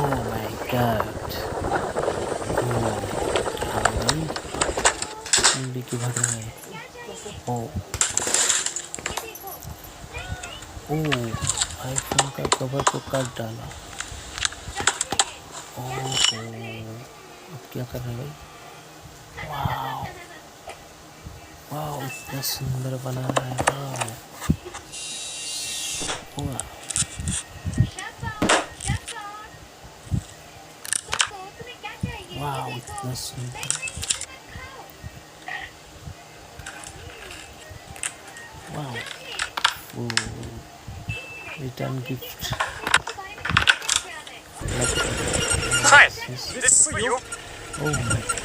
Oh my god. Oh, हाँ भाई मुंडी की भर रहा है. Oh, oh, आईफोन का कवर को काट डाला. ओह, अब क्या कर रहे हैं भाई? वाह, वाह, इतना सुंदर बना है. वाह, वाह, वाह, इतना सुंदर. वाह, return gift. Hi, this is for you. Oh my